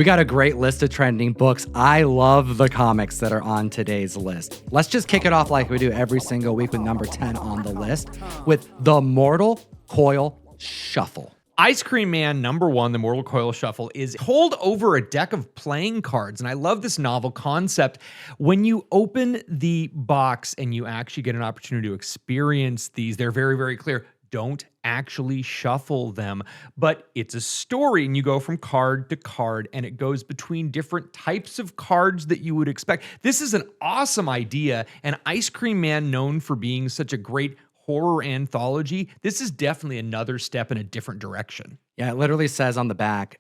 We got a great list of trending books. I love the comics that are on today's list. Let's just kick it off like we do every single week with number 10 on the list with The Mortal Coil Shuffle. Ice Cream Man #1, The Mortal Coil Shuffle, is told over a deck of playing cards. And I love this novel concept. When you open the box and you actually get an opportunity to experience these, they're very, very clear. Don't actually shuffle them, but it's a story and you go from card to card and it goes between different types of cards that you would expect. This is an awesome idea, and Ice Cream Man, known for being such a great horror anthology, this is definitely another step in a different direction. Yeah, it literally says on the back,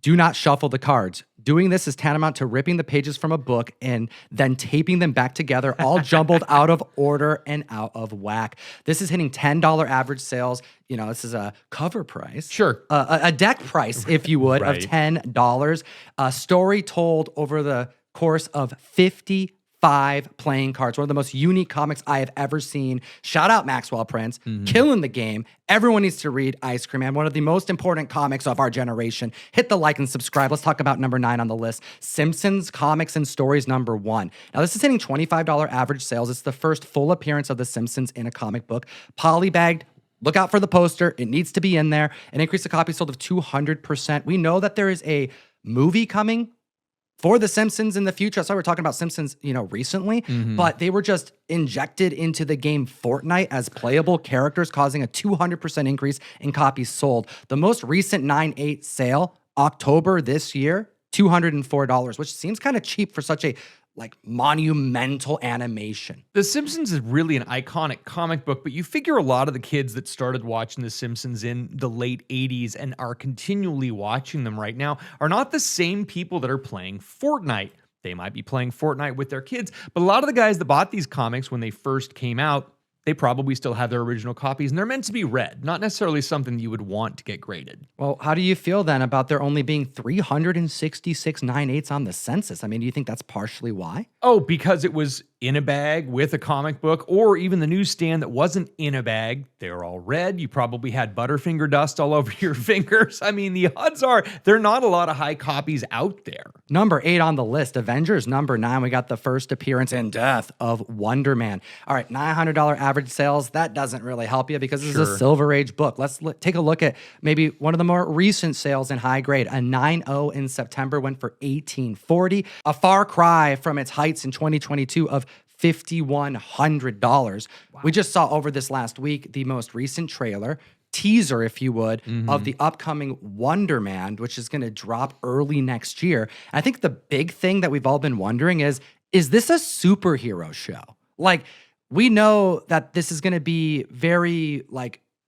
do not shuffle the cards. Doing this is tantamount to ripping the pages from a book and then taping them back together, all jumbled out of order and out of whack. This is hitting $10 average sales. You know, this is a cover price. Sure. A deck price, if you would, Right. of $10. A story told over the course of 55 playing cards. One of the most unique comics I have ever seen. Shout out Maxwell Prince, killing the game. Everyone needs to read Ice Cream Man, one of the most important comics of our generation. Hit the like and subscribe. Let's talk about number 9 on the list. Simpsons Comics and Stories #1. Now, this is hitting $25 average sales. It's the first full appearance of The Simpsons in a comic book. Polybagged. Look out for the poster. It needs to be in there. An increase of copies sold of 200%. We know that there is a movie coming for The Simpsons in the future. That's why we're talking about Simpsons, recently, but they were just injected into the game Fortnite as playable characters, causing a 200% increase in copies sold. The most recent 9/8 sale, October this year, $204, which seems kind of cheap for such a monumental animation. The Simpsons is really an iconic comic book, but you figure a lot of the kids that started watching The Simpsons in the late 80s and are continually watching them right now are not the same people that are playing Fortnite. They might be playing Fortnite with their kids, but a lot of the guys that bought these comics when they first came out, they probably still have their original copies, and they're meant to be read, not necessarily something you would want to get graded. Well, how do you feel then about there only being 366 9/8s on the census? I mean, do you think that's partially why? Oh, because it was in a bag with a comic book, or even the newsstand that wasn't in a bag. They were all red. You probably had Butterfinger dust all over your fingers. I mean, the odds are there are not a lot of high copies out there. Number 8 on the list, Avengers #9. We got the first appearance and death of Wonder Man. All right, $900 average sales. That doesn't really help you because this is a Silver Age book. Let's take a look at maybe one of the more recent sales in high grade. A 9.0 in September went for $1840. A far cry from its heights in 2022 of $5,100. Wow. We just saw over this last week the most recent trailer, teaser, if you would, of the upcoming Wonder Man, which is going to drop early next year. I think the big thing that we've all been wondering is this a superhero show? We know that this is going to be very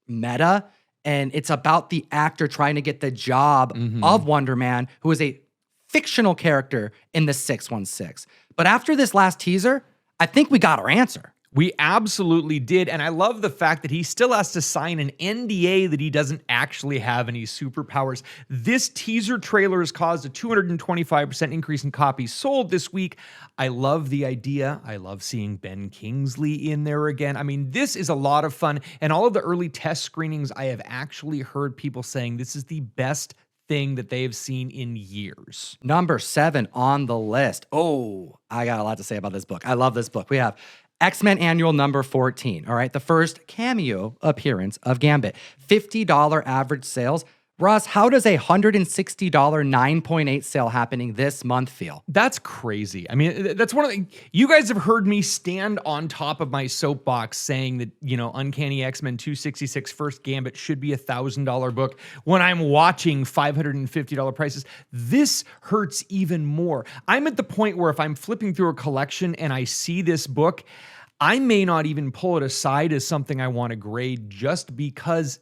meta, and it's about the actor trying to get the job of Wonder Man, who is a fictional character in the 616. But after this last teaser, I think we got our answer. We absolutely did, and I love the fact that he still has to sign an NDA that he doesn't actually have any superpowers. This teaser trailer has caused a 225% increase in copies sold this week. I love the idea. I love seeing Ben Kingsley in there again. I mean, this is a lot of fun, and all of the early test screenings, I have actually heard people saying this is the best thing that they have seen in years. Number 7 on the list. Oh, I got a lot to say about this book. I love this book. We have X-Men Annual number 14. All right, the first cameo appearance of Gambit. $50 average sales. Ross, how does a $160 9.8 sale happening this month feel? That's crazy. I mean, that's one of the, you guys have heard me stand on top of my soapbox saying that, Uncanny X-Men 266 First Gambit should be $1,000 book when I'm watching $550 prices. This hurts even more. I'm at the point where if I'm flipping through a collection and I see this book, I may not even pull it aside as something I want to grade just because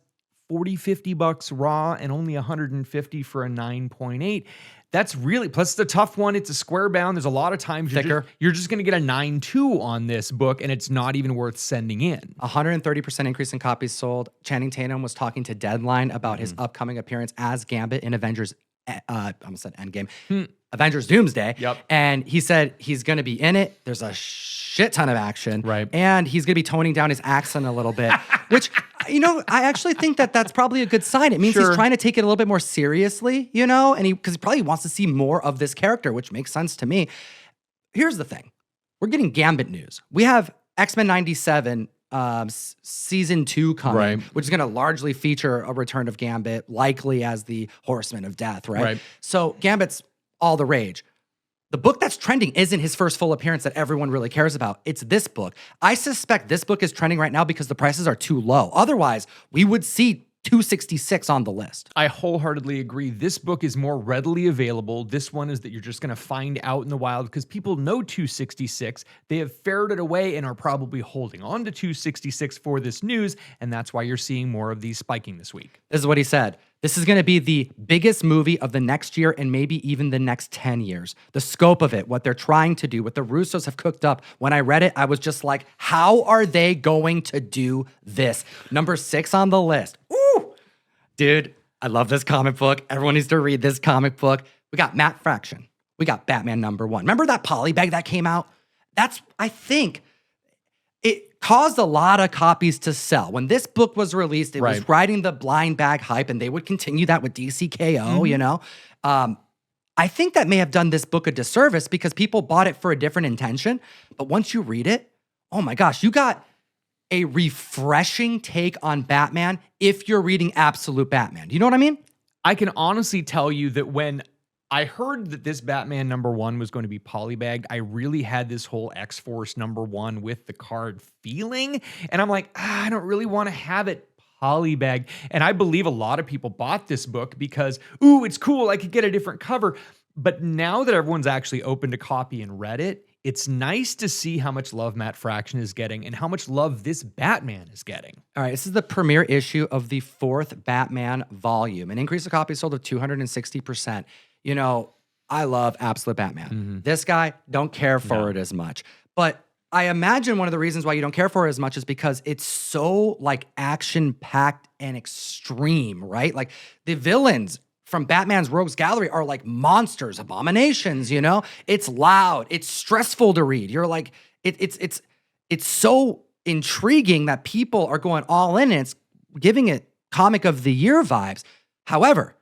$40-50 raw and only $150 for a 9.8. That's really, plus it's a tough one. It's a square bound. There's a lot of times you're just going to get a 9.2 on this book, and it's not even worth sending in. 130% increase in copies sold. Channing Tatum was talking to Deadline about his upcoming appearance as Gambit in Avengers, I almost said Endgame, Avengers Doomsday. Yep. And he said he's going to be in it. There's a shit ton of action. Right. And he's going to be toning down his accent a little bit, which I actually think that that's probably a good sign. It means Sure. he's trying to take it a little bit more seriously, and because he probably wants to see more of this character, which makes sense to me. Here's the thing. We're getting Gambit news. We have X-Men 97 season 2 coming, Right. which is going to largely feature a return of Gambit, likely as the Horseman of Death, right? Right. So Gambit's all the rage. The book that's trending isn't his first full appearance that everyone really cares about. It's this book. I suspect this book is trending right now because the prices are too low. Otherwise, we would see 266 on the list. I wholeheartedly agree. This book is more readily available. This one is that you're just going to find out in the wild because people know 266. They have ferreted away and are probably holding on to 266 for this news, and that's why you're seeing more of these spiking this week. This is what he said. This is going to be the biggest movie of the next year and maybe even the next 10 years. The scope of it, what they're trying to do, what the Russos have cooked up. When I read it, I was just like, how are they going to do this? Number 6 on the list. Ooh, dude, I love this comic book. Everyone needs to read this comic book. We got Matt Fraction. We got Batman #1. Remember that polybag that came out? I think it caused a lot of copies to sell. When this book was released, it was riding the blind bag hype, and they would continue that with DCKO, I think that may have done this book a disservice because people bought it for a different intention. But once you read it, oh my gosh, you got a refreshing take on Batman if you're reading Absolute Batman. Do you know what I mean? I can honestly tell you that when I heard that this Batman #1 was going to be polybagged, I really had this whole X-Force #1 with the card feeling. And I'm like, I don't really want to have it polybagged. And I believe a lot of people bought this book because, ooh, it's cool. I could get a different cover. But now that everyone's actually opened a copy and read it, it's nice to see how much love Matt Fraction is getting and how much love this Batman is getting. All right, this is the premiere issue of the 4th Batman volume. An increase of copies sold of 260%. I love Absolute Batman. Mm-hmm. This guy, don't care for it as much. But I imagine one of the reasons why you don't care for it as much is because it's so action-packed and extreme, right? Like the villains from Batman's Rogues Gallery are like monsters, abominations, It's loud, it's stressful to read. You're like, it's so intriguing that people are going all in and it's giving it comic of the year vibes. However,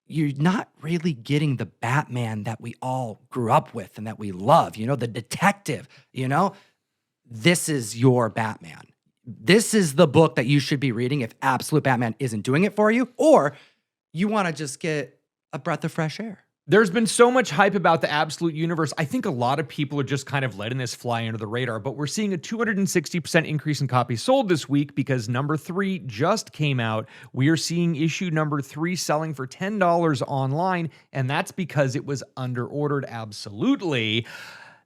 you're not really getting the Batman that we all grew up with and that we love, the detective, This is your Batman. This is the book that you should be reading if Absolute Batman isn't doing it for you, or you want to just get a breath of fresh air. There's been so much hype about the Absolute Universe. I think a lot of people are just kind of letting this fly under the radar, but we're seeing a 260% increase in copies sold this week because #3 just came out. We are seeing issue #3 selling for $10 online, and that's because it was under-ordered absolutely.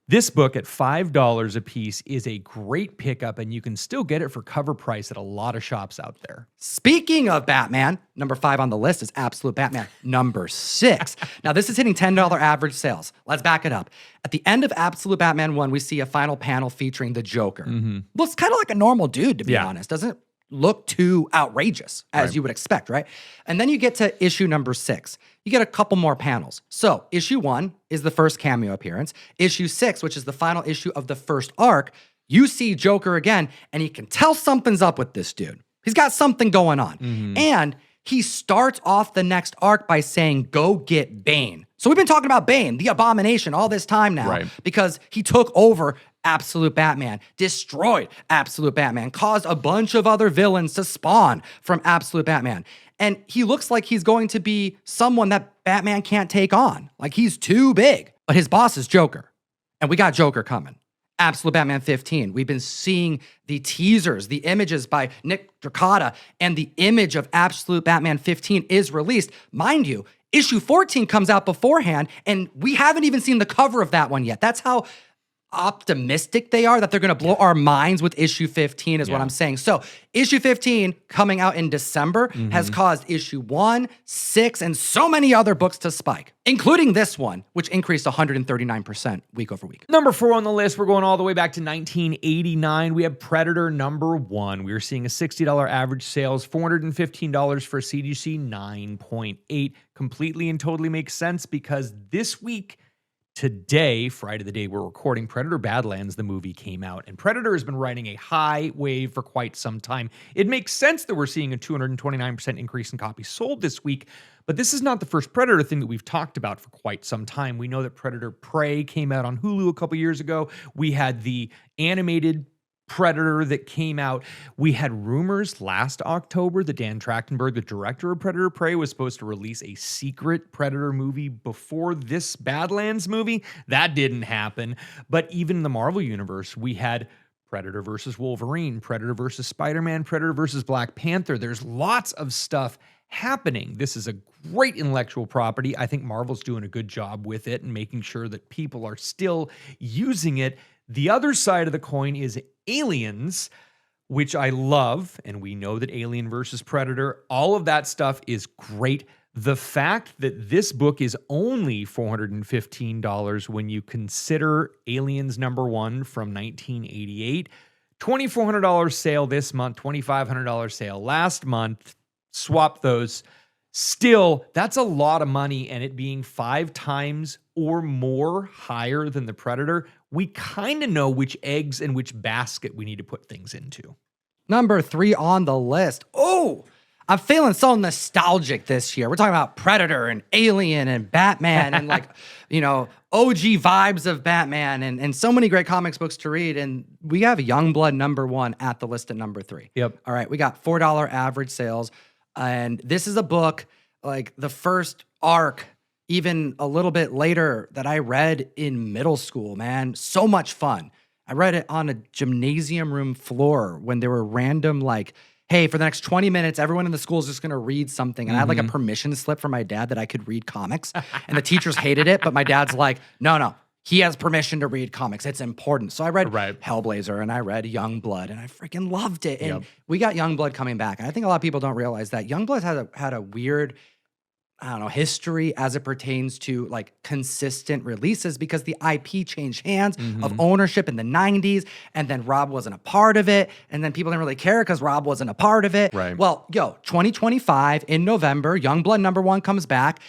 This book at $5 a piece is a great pickup, and you can still get it for cover price at a lot of shops out there. Speaking of Batman, #5 on the list is Absolute Batman #6. Now, this is hitting $10 average sales. Let's back it up. At the end of Absolute Batman 1, we see a final panel featuring the Joker. Looks kind of like a normal dude, to be honest. Doesn't look too outrageous, as you would expect, right? And then you get to issue #6. You get a couple more panels. So issue 1 is the first cameo appearance. Issue 6, which is the final issue of the first arc, you see Joker again, and you can tell something's up with this dude. He's got something going on. And he starts off the next arc by saying, go get Bane. So we've been talking about Bane, the abomination, all this time now, because he took over Absolute Batman, destroyed Absolute Batman, caused a bunch of other villains to spawn from Absolute Batman. And he looks like he's going to be someone that Batman can't take on. Like he's too big. But his boss is Joker. And we got Joker coming. Absolute Batman 15. We've been seeing the teasers, the images by Nick Dracata, and the image of Absolute Batman 15 is released. Mind you, issue 14 comes out beforehand, and we haven't even seen the cover of that one yet. That's how optimistic they are that they're going to blow our minds with issue 15 is what I'm saying. So issue 15 coming out in December has caused issue 1, 6, and so many other books to spike, including this one, which increased 139% week over week. #4 on the list, we're going all the way back to 1989. We have Predator #1. We are seeing a $60 average sales, $415 for CGC 9.8. Completely and totally makes sense because this week, today, Friday, the day we're recording, Predator Badlands, the movie, came out. And Predator has been riding a high wave for quite some time. It makes sense that we're seeing a 229% increase in copies sold this week. But this is not the first Predator thing that we've talked about for quite some time. We know that Predator Prey came out on Hulu a couple years ago. We had the animated Predator that came out. We had rumors last October that Dan Trachtenberg, the director of Predator Prey, was supposed to release a secret Predator movie before this Badlands movie. That didn't happen. But even in the Marvel universe, we had Predator versus Wolverine, Predator versus Spider-Man, Predator versus Black Panther. There's lots of stuff happening. This is a great intellectual property. I think Marvel's doing a good job with it and making sure that people are still using it. The other side of the coin is Aliens, which I love, and we know that Alien versus Predator, all of that stuff is great. The fact that this book is only $415 when you consider Aliens #1 from 1988, $2,400 sale this month, $2,500 sale last month, swap those. Still, that's a lot of money, and it being 5 times or more higher than the Predator, we kind of know which eggs and which basket we need to put things into. Number 3 on the list. Oh, I'm feeling so nostalgic this year. We're talking about Predator and Alien and Batman and like, OG vibes of Batman and so many great comics books to read. And we have Youngblood #1 at the list at number 3. Yep. All right. We got $4 average sales. And this is a book, like the first arc, even a little bit later, that I read in middle school, man. So much fun. I read it on a gymnasium room floor when there were random, like, hey, for the next 20 minutes, everyone in the school is just going to read something. And I had like a permission slip from my dad that I could read comics. And the teachers hated it, but my dad's like, no. He has permission to read comics. It's important. So I read Hellblazer and I read Youngblood and I freaking loved it. And we got Youngblood coming back. And I think a lot of people don't realize that Youngblood had a weird, history as it pertains to like consistent releases because the IP changed hands of ownership in the 90s. And then Rob wasn't a part of it. And then people didn't really care because Rob wasn't a part of it. Right. Well, 2025 in November, Youngblood #1 comes back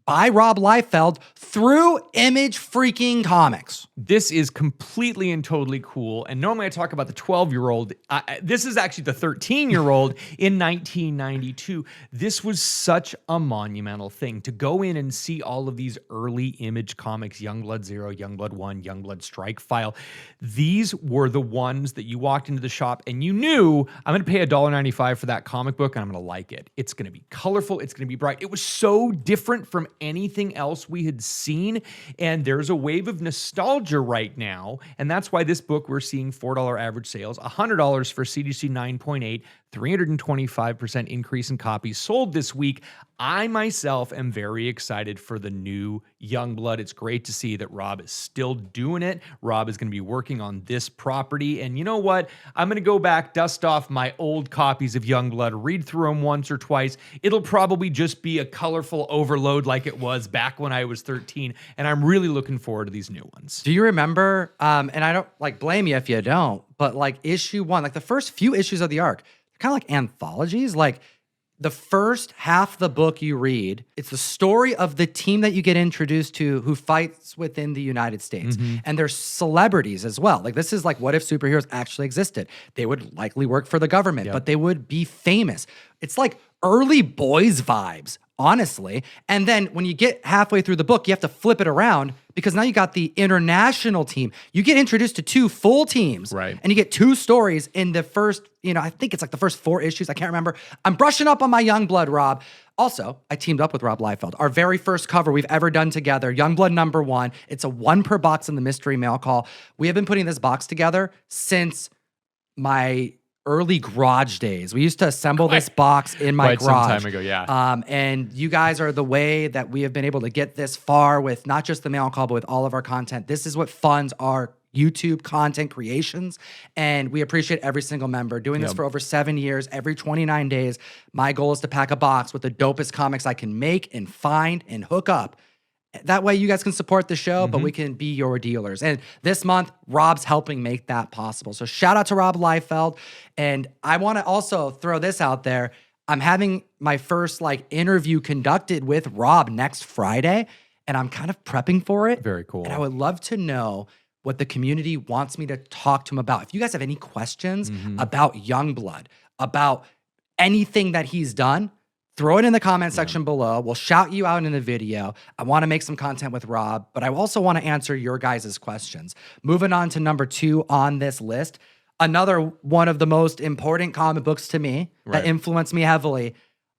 by Rob Liefeld through Image freaking Comics. This is completely and totally cool. And normally I talk about the 12-year-old. This is actually the 13-year-old in 1992. This was such a monumental thing to go in and see all of these early Image comics, Youngblood 0, Youngblood 1, Youngblood Strike File. These were the ones that you walked into the shop and you knew, I'm going to pay $1.95 for that comic book and I'm going to like it. It's going to be colorful. It's going to be bright. It was so different from anything else we had seen. And there's a wave of nostalgia right now. And that's why this book, we're seeing $4 average sales, $100 for CGC 9.8, 325% increase in copies sold this week. I myself am very excited for the new Youngblood. It's great to see that Rob is still doing it. Rob is going to be working on this property. And you know what? I'm going to go back, dust off my old copies of Youngblood, read through them once or twice. It'll probably just be a colorful overload like it was back when I was 13. And I'm really looking forward to these new ones. Do you remember, and I don't blame you if you don't, but like issue 1, like the first few issues of the arc, kind of like anthologies, like the first half of the book you read, it's the story of the team that you get introduced to who fights within the United States. And they're celebrities as well. Like this is like, what if superheroes actually existed? They would likely work for the government, but they would be famous. It's like early Boys vibes, honestly. And then when you get halfway through the book, you have to flip it around because now you got the international team. You get introduced to 2 full teams. Right. And you get 2 stories in the first, I think it's like the first 4 issues. I can't remember. I'm brushing up on my Youngblood, Rob. Also, I teamed up with Rob Liefeld. Our very first cover we've ever done together, Youngblood #1. It's a 1 per box in the mystery mail call. We have been putting this box together since my early garage days. We used to assemble this box in my garage. Some time ago, yeah. And you guys are the way that we have been able to get this far with not just the mail call, but with all of our content. This is what funds our YouTube content creations. And we appreciate every single member. Doing this for over 7 years, every 29 days. My goal is to pack a box with the dopest comics I can make and find and hook up. That way you guys can support the show, but we can be your dealers. And this month, Rob's helping make that possible. So shout out to Rob Liefeld. And I want to also throw this out there. I'm having my first interview conducted with Rob next Friday. and I'm kind of prepping for it. Very cool. And I would love to know what the community wants me to talk to him about. If you guys have any questions about Youngblood, about anything that he's done, throw it in the comment section below. We'll shout you out in the video. I want to make some content with Rob, but I also want to answer your guys' questions. Moving on to number 2 on this list, another one of the most important comic books to me that influenced me heavily.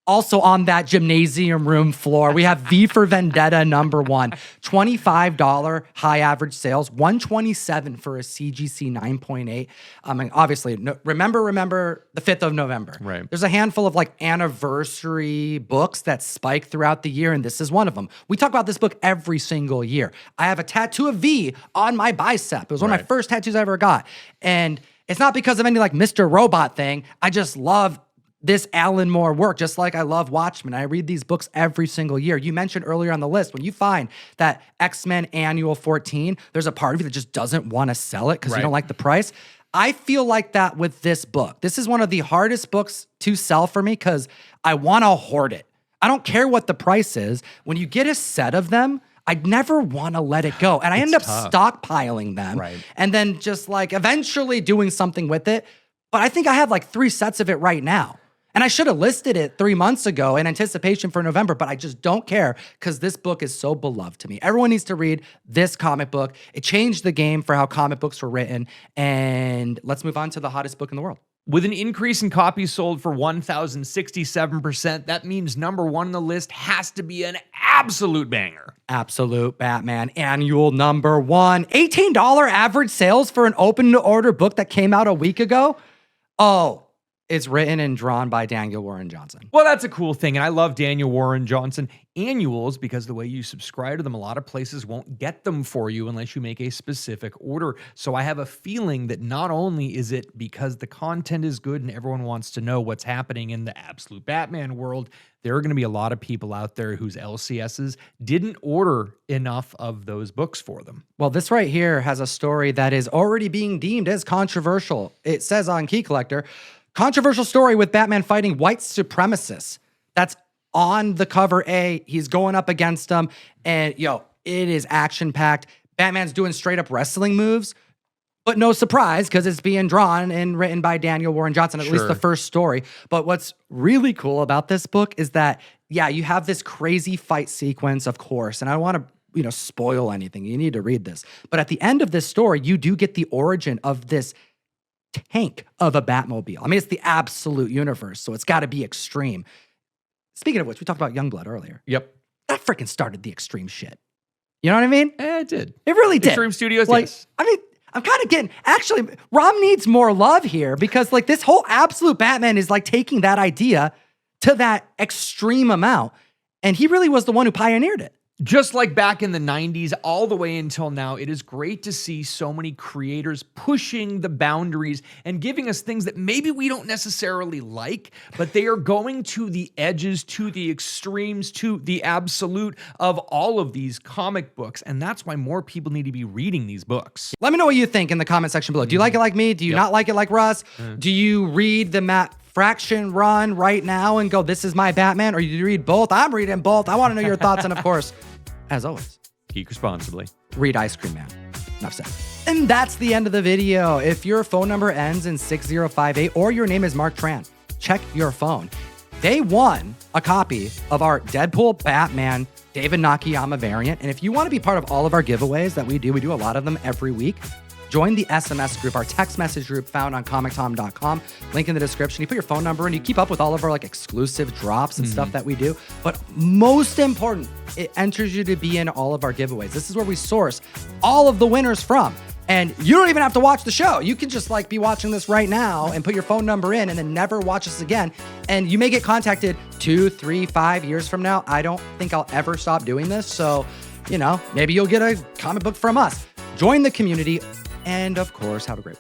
Also on that gymnasium room floor, we have V for Vendetta number 1. $25 high average sales, $127 for a CGC 9.8. I mean, obviously, remember the 5th of November. Right. There's a handful of like anniversary books that spike throughout the year, and this is one of them. We talk about this book every single year. I have a tattoo of V on my bicep. It was one of my first tattoos I ever got. And it's not because of any like Mr. Robot thing. I just love this Alan Moore work, just like I love Watchmen. I read these books every single year. You mentioned earlier on the list, when you find that X-Men Annual 14, there's a part of you that just doesn't want to sell it because you don't like the price. I feel like that with this book. This is one of the hardest books to sell for me because I want to hoard it. I don't care what the price is. When you get a set of them, I'd never want to let it go. And I end up stockpiling them and then just like eventually doing something with it. But I think I have like 3 sets of it right now. And I should have listed it 3 months ago in anticipation for November, but I just don't care because this book is so beloved to me. Everyone needs to read this comic book. It changed the game for how comic books were written. And let's move on to the hottest book in the world. With an increase in copies sold for 1,067%, that means number 1 on the list has to be an absolute banger. Absolute Batman Annual number 1. $18 average sales for an open-to-order book that came out a week ago? Oh, it's written and drawn by Daniel Warren Johnson. Well, that's a cool thing. And I love Daniel Warren Johnson annuals because the way you subscribe to them, a lot of places won't get them for you unless you make a specific order. So I have a feeling that not only is it because the content is good and everyone wants to know what's happening in the absolute Batman world, there are going to be a lot of people out there whose LCSs didn't order enough of those books for them. Well, this right here has a story that is already being deemed as controversial. It says on Key Collector, controversial story with Batman fighting white supremacists. That's on the cover A. He's going up against them. And, it is action-packed. Batman's doing straight-up wrestling moves. But no surprise, because it's being drawn and written by Daniel Warren Johnson, at least the first story. But what's really cool about this book is that, you have this crazy fight sequence, of course. And I don't want to, spoil anything. You need to read this. But at the end of this story, you do get the origin of this tank of a Batmobile. I mean, it's the absolute universe, so it's got to be extreme. Speaking of which, we talked about Youngblood earlier. Yep. That freaking started the extreme shit. You know what I mean? It did. It really did. Extreme Studios, yes. I mean, I'm kind of getting, actually, Rob needs more love here because like this whole absolute Batman is like taking that idea to that extreme amount. And he really was the one who pioneered it. Just like back in the 90s, all the way until now, it is great to see so many creators pushing the boundaries and giving us things that maybe we don't necessarily like, but they are going to the edges, to the extremes, to the absolute of all of these comic books. And that's why more people need to be reading these books. Let me know what you think in the comment section below. Do you like it like me? Do you not like it like Russ? Do you read the Matt Fraction run right now and go, this is my Batman? Or you read both? I'm reading both. I want to know your thoughts. And of course, as always, geek responsibly. Read Ice Cream Man. Enough said. And that's the end of the video. If your phone number ends in 6058 or your name is Mark Tran, check your phone. They won a copy of our Deadpool Batman David Nakayama variant. And if you want to be part of all of our giveaways that we do a lot of them every week. Join the SMS group, our text message group found on comictom.com. Link in the description. You put your phone number and you keep up with all of our like exclusive drops and stuff that we do. But most important, it enters you to be in all of our giveaways. This is where we source all of the winners from. And you don't even have to watch the show. You can just like be watching this right now and put your phone number in and then never watch us again. And you may get contacted 2, 3, 5 years from now. I don't think I'll ever stop doing this. So, maybe you'll get a comic book from us. Join the community. And of course, have a great